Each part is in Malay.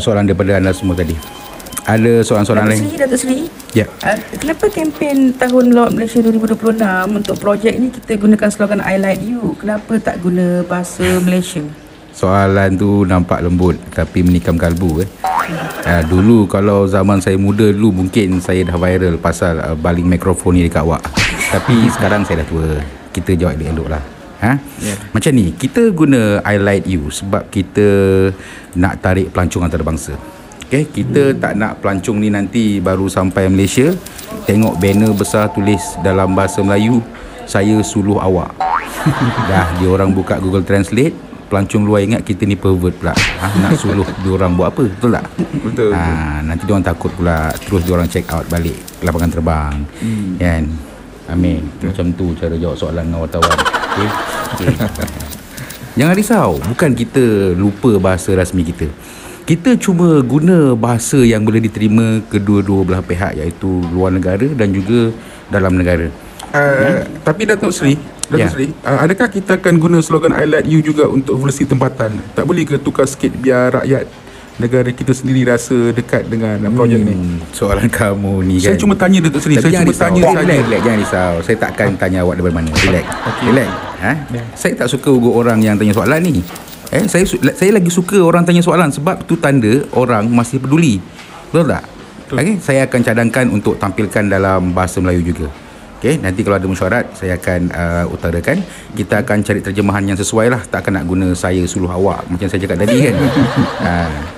Soalan daripada anda semua tadi. Ada soalan-soalan lain? Datuk Seri, Ya. kenapa kempen Tahun Laut Malaysia 2026 untuk projek ini kita gunakan slogan I Like You? Kenapa tak guna bahasa Malaysia? Soalan tu nampak lembut tapi menikam kalbu. Dulu kalau zaman saya muda dulu mungkin saya dah viral pasal baling mikrofon ni dekat awak. Tapi sekarang saya dah tua. Kita jawab elok-elok lah. Macam ni, kita guna I Like You sebab kita nak tarik pelancong antarabangsa. Okay, kita tak nak pelancong ni nanti baru sampai Malaysia tengok banner besar tulis dalam bahasa Melayu, saya suluh awak. Dah diorang buka Google Translate, pelancong luar ingat kita ni pervert pula. Nak suluh diorang buat apa? Betul tak? Betul. Nanti diorang takut pula, terus diorang check out balik lapangan terbang. Kan? Amin. Macam tu cara jawab soalan dengan wartawan. Okay. Jangan risau, bukan kita lupa bahasa rasmi kita. Kita cuma guna bahasa yang boleh diterima kedua-dua belah pihak, iaitu luar negara dan juga dalam negara. Tapi Datuk Seri, adakah kita akan guna slogan I Like You juga untuk versi tempatan? Tak boleh ke tukar sikit biar rakyat negara kita sendiri rasa dekat dengan projek ni? Soalan kamu ni Saya kan. cuma tanya Datuk Seri, saya cuma tanya saja. Relax, jangan risau. Saya takkan tanya awak daripada mana. Relax. Relax. Saya tak suka ugut orang yang tanya soalan ni. Saya lagi suka orang tanya soalan sebab tu tanda orang masih peduli. Betul tak? Okay, saya akan cadangkan untuk tampilkan dalam bahasa Melayu juga. Okay, nanti kalau ada mesyuarat saya akan utarakan. Kita akan cari terjemahan yang sesuai lah. Takkan nak guna saya suluh awak macam saya cakap tadi kan.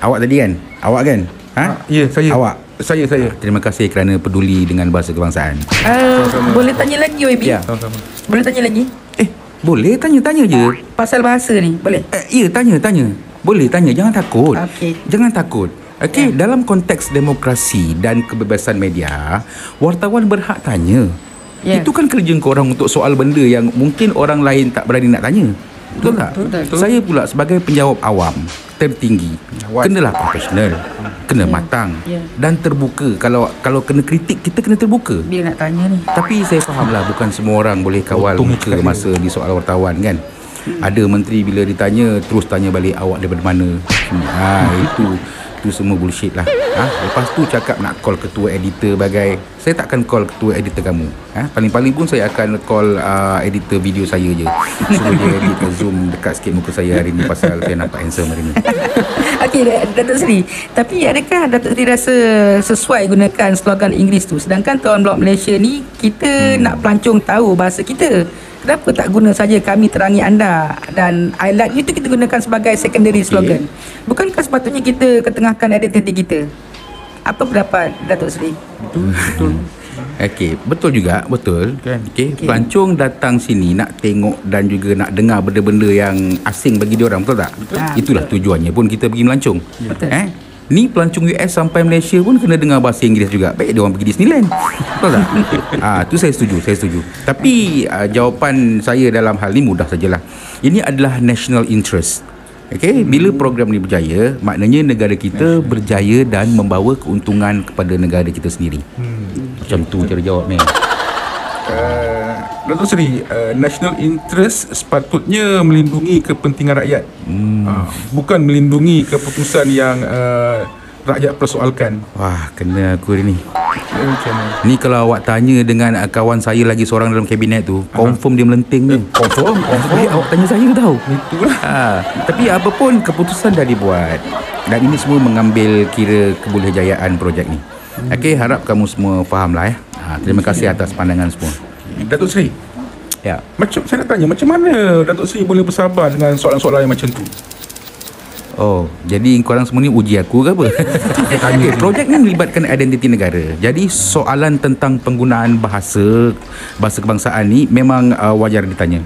Awak tadi kan? Awak kan? Ya, saya. Awak. Saya. Terima kasih kerana peduli dengan bahasa kebangsaan. Boleh tanya lagi OAB? Ya. Boleh tanya lagi? Boleh tanya je. Pasal bahasa ni, boleh? Ya, tanya. Boleh tanya, jangan takut. Okey. Jangan takut. Okey, dalam konteks demokrasi dan kebebasan media, wartawan berhak tanya. Itu kan kerja korang untuk soal benda yang mungkin orang lain tak berani nak tanya. Betul tak? Betul. Saya pula sebagai penjawab awam tertinggi, kenalah profesional, kena matang dan terbuka. Kalau kena kritik, kita kena terbuka. Bila nak tanya ni. Tapi saya fahamlah bukan semua orang boleh kawal muka masa di soal wartawan kan. Ada menteri bila ditanya terus tanya balik awak daripada mana. Itu semua bullshit lah. Lepas tu cakap nak call ketua editor bagai, saya takkan call ketua editor kamu. Paling-paling pun saya akan call editor video saya je. Suruh dia edit ke zoom dekat sikit muka saya hari ni pasal saya nampak handsome hari ni. Okey, Datuk Seri, tapi adakah Datuk Seri rasa sesuai gunakan slogan Inggeris tu? Sedangkan Tahun Laut Malaysia ni kita nak pelancong tahu bahasa kita. Kenapa tak guna saja kami terangi anda dan I Like You tu kita gunakan sebagai secondary slogan? Bukankah sepatutnya kita ketengahkan identiti kita? Apa pendapat Datuk Seri? Betul. Okey, betul juga, betul. Okey, pelancong datang sini nak tengok dan juga nak dengar benda-benda yang asing bagi dia orang, betul tak? Itulah tujuannya pun kita pergi melancong. Betul. Ni pelancong US sampai Malaysia pun kena dengar bahasa Inggeris juga. Baik dia orang pergi Disneyland. Betul tak? Tu saya setuju. Tapi jawapan saya dalam hal ni mudah sajalah. Ini adalah national interest. Okey, bila program ni berjaya, maknanya negara kita berjaya dan membawa keuntungan kepada negara kita sendiri. Macam tu cara jawab ni. Datuk Seri, national interest sepatutnya melindungi kepentingan rakyat, bukan melindungi keputusan yang rakyat persoalkan. Wah, kena aku hari ni. Ni kalau awak tanya dengan kawan saya lagi seorang dalam kabinet tu, confirm dia melenting ni. Confirm. Awak tanya saya tahu. Itulah. Tapi apa pun keputusan dah dibuat dan ini semua mengambil kira kebolehanjayaan projek ni. Okey, harap kamu semua fahamlah ya. Terima kasih atas pandangan semua. Datuk Seri, Ya. saya nak tanya, macam mana Datuk Seri boleh bersabar dengan soalan-soalan yang macam tu? Oh, jadi korang semua ni uji aku ke apa? Okay, projek ni melibatkan identiti negara. Jadi soalan tentang penggunaan bahasa kebangsaan ni memang wajar ditanya.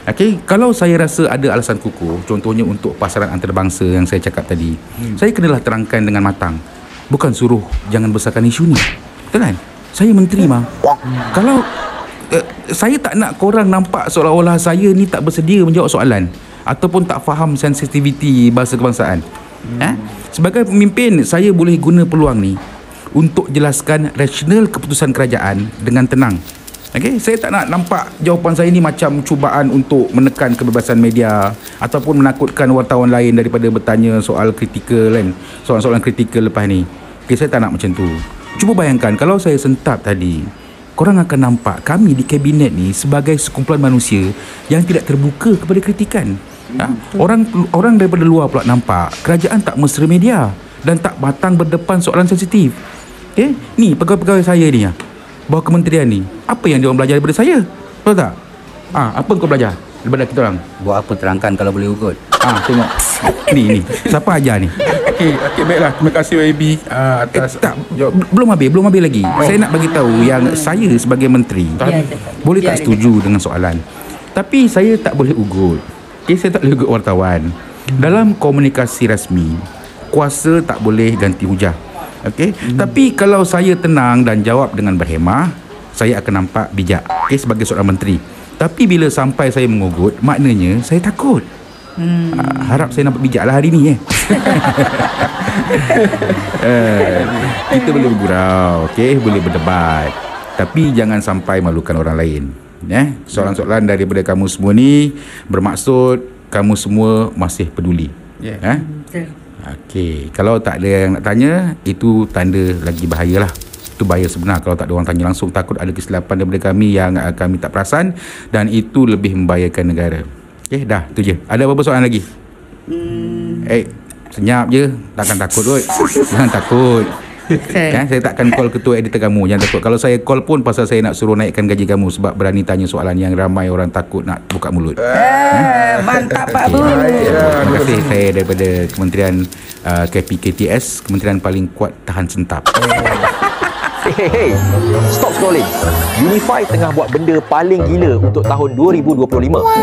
Okey, kalau saya rasa ada alasan kukuh, contohnya untuk pasaran antarabangsa yang saya cakap tadi, saya kenalah terangkan dengan matang. Bukan suruh jangan besarkan isu ni. Betul kan? Saya menteri mah. Kalau saya tak nak korang nampak seolah-olah saya ni tak bersedia menjawab soalan ataupun tak faham sensitiviti bahasa kebangsaan. Sebagai pemimpin, saya boleh guna peluang ni untuk jelaskan rasional keputusan kerajaan dengan tenang. Okey, saya tak nak nampak jawapan saya ni macam cubaan untuk menekan kebebasan media ataupun menakutkan wartawan lain daripada bertanya soal kritikal kan. Soalan-soalan kritikal lepas ni. Okey, saya tak nak macam tu. Cuba bayangkan kalau saya sentap tadi, korang akan nampak kami di kabinet ni sebagai sekumpulan manusia yang tidak terbuka kepada kritikan. Orang daripada luar pula nampak kerajaan tak mesra media dan tak batang berdepan soalan sensitif. Okay? Ni pegawai-pegawai saya ni bawah kementerian ni, apa yang dia orang belajar daripada saya? Tahu tak? Apa kau belajar daripada kita orang? Buat apa terangkan kalau boleh ugut. Tengok. Ni siapa ajar ni? Okey, baiklah. Terima kasih YB atas belum habis lagi. Saya nak bagi tahu yang saya sebagai menteri boleh tak setuju dengan soalan. Tapi saya tak boleh ugut. Okay, saya tak boleh ugut wartawan. Dalam komunikasi rasmi, kuasa tak boleh ganti hujah. Okey, tapi kalau saya tenang dan jawab dengan berhemah, saya akan nampak bijak. Okey, sebagai seorang menteri. Tapi bila sampai saya mengugut, maknanya saya takut. Harap saya nampak bijak lah hari ni kita boleh bergurau, okey, boleh berdebat, tapi jangan sampai malukan orang lain. Soalan-soalan daripada kamu semua ni bermaksud kamu semua masih peduli. Okey, kalau tak ada yang nak tanya, itu tanda lagi bahayalah. Itu bahaya sebenar kalau tak ada orang tanya langsung. Takut ada kesilapan daripada kami yang kami tak perasan, dan itu lebih membahayakan negara. Okey, dah, tu je. Ada apa-apa soalan lagi? Senyap je, takkan takut kot. Jangan takut. Saya takkan call ketua editor kamu. Jangan takut. Kalau saya call pun pasal saya nak suruh naikkan gaji kamu sebab berani tanya soalan yang ramai orang takut nak buka mulut. Mantap Pak Bu. Terima kasih. Saya daripada Kementerian KPKTS, Kementerian paling kuat tahan sentap. Hey, stop scrolling. Unify tengah buat benda paling gila untuk tahun 2025.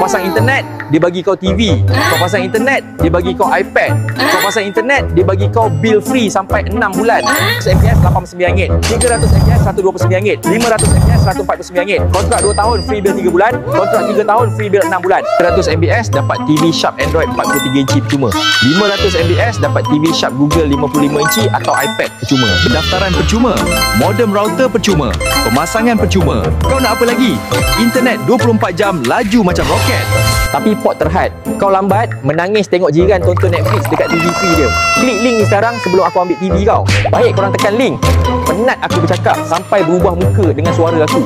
Pasang internet, dia bagi kau TV. Kau pasang internet, dia bagi kau iPad. Kau pasang internet, dia bagi kau bill free sampai 6 bulan. 100 MBS RM89, 300 MBS RM129, 500 MBS RM149. Kontrak 2 tahun free bill 3 bulan, kontrak 3 tahun free bill 6 bulan. 100 MBS dapat TV Sharp Android 43 inci percuma. 500 MBS dapat TV Sharp Google 55 inci atau iPad percuma. Pendaftaran percuma. Modem router percuma. Pemasangan percuma. Kau nak apa lagi? Internet 24 jam laju macam roket. Tapi port terhad. Kau lambat, menangis tengok jiran tonton Netflix dekat TV free dia. Klik link ni sekarang sebelum aku ambil TV kau. Baik korang tekan link. Penat aku bercakap sampai berubah muka dengan suara aku.